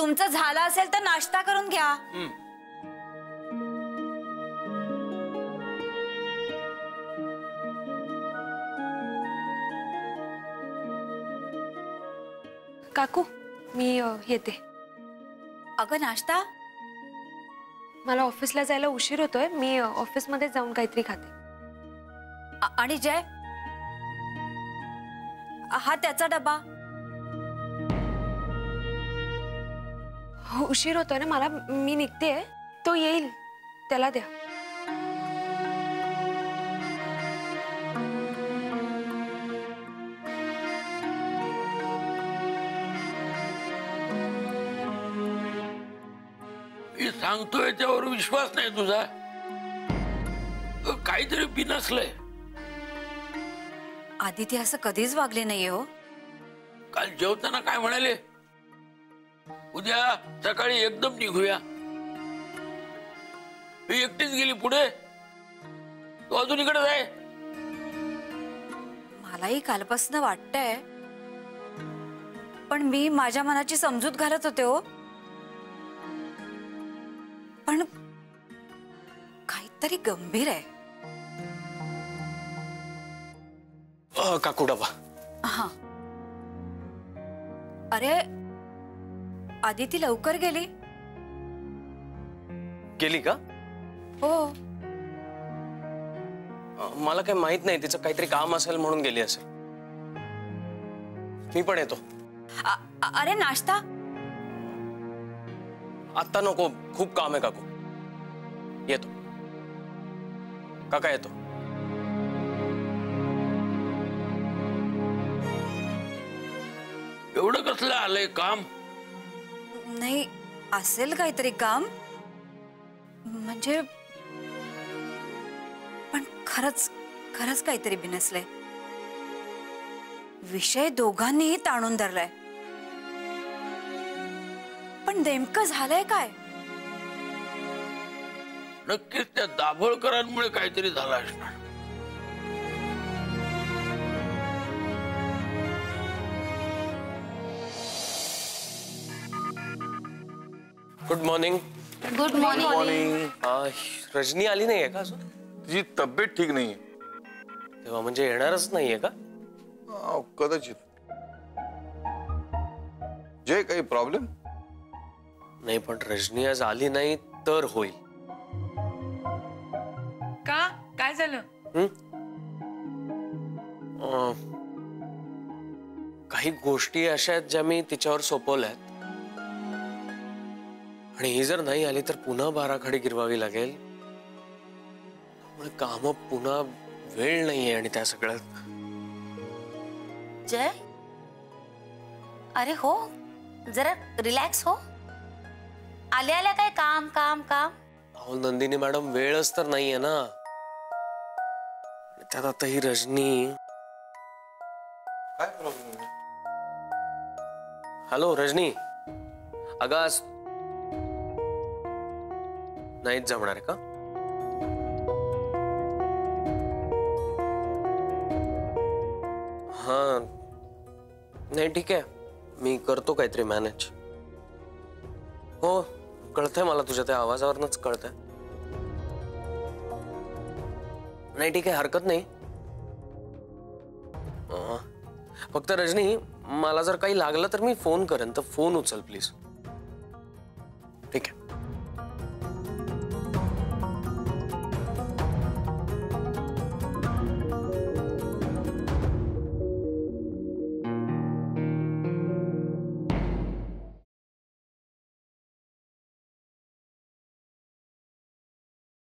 तुमचं झालं असेल तर नाश्ता करून घ्या. काकू मी येते. अगं नाश्ता? मला ऑफिसला जायला उशीर होतोय. मी ऑफिसमध्ये जाऊन काहीतरी खाते. आणि जय, हा त्याचा डबा. उशीर होतोय ना मला. मी निघतेय. तो येईल, त्याला द्या. मी सांगतोय त्यावर विश्वास नाही तुझा. काहीतरी बिनसलंय. आदिती असं कधीच वागले नाहीये हो. काल जेवताना काय म्हणाले, उद्या सकाळी एकदम निघूया. मी एकटीच गेली पुढे, तू अजून इकडे जाय. मलाही कालपासून वाटतंय, पण मी माझ्या मनाची समजूत घालत होते हो. पण काहीतरी गंभीर आहे. काकू डबा. हा. अरे आदिती लवकर गेली. गेली का? हो. मला काही माहित नाही. तिचं काहीतरी काम असेल म्हणून गेली असेल. मी पण येतो. अरे नाश्ता? आता नको, खूप काम आहे काकू. येतो. काका येतो. एवढं कसलं आलंय काम? नाही, असेल काहीतरी काम. म्हणजे पण खरंच खरंच काहीतरी बिनसलंय. विषय दोघांनीही ताणून धरलाय. पण नेमकं झालंय काय? नक्कीच त्या दाभोळकरांमुळे काहीतरी झालं असणार. Good morning. Good morning. Rajani आली नाहीये का अजून? तिची तब्येत ठीक नाहीये. तेव्हा म्हणजे येणारच नाहीये का? कदाचित. जे काही प्रॉब्लेम? नाही, पण रजनी आज आली नाही तर होईल. का? काय झालं? काही गोष्टी अशा आहेत ज्या मी तिच्यावर सोपवल्या आहेत. आणि ही जर नाही आली तर पुन्हा बाराखडी गिरवावी लागेल. काम पुन्हा वेळ नाहीये. आणि त्या सगळ्यात जय, अरे हो, जरा रिलॅक्स हो. आल्या आल्या काय काम काम काम? अहो नंदिनी मॅडम, वेळच तर नाहीये ना. त्यात आता ही रजनी. काय प्रॉब्लेम? हॅलो रजनी, अगं आज नाहीच जमणार आहे का? हा, नाही ठीक आहे, मी करतो काहीतरी मॅनेज. हो, कळतंय मला, तुझ्या त्या आवाजावरनच कळतंय. नाही ठीक आहे, हरकत नाही. फक्त रजनी, मला जर काही लागलं तर मी फोन करेन, तर फोन उचल प्लीज. ठीक आहे.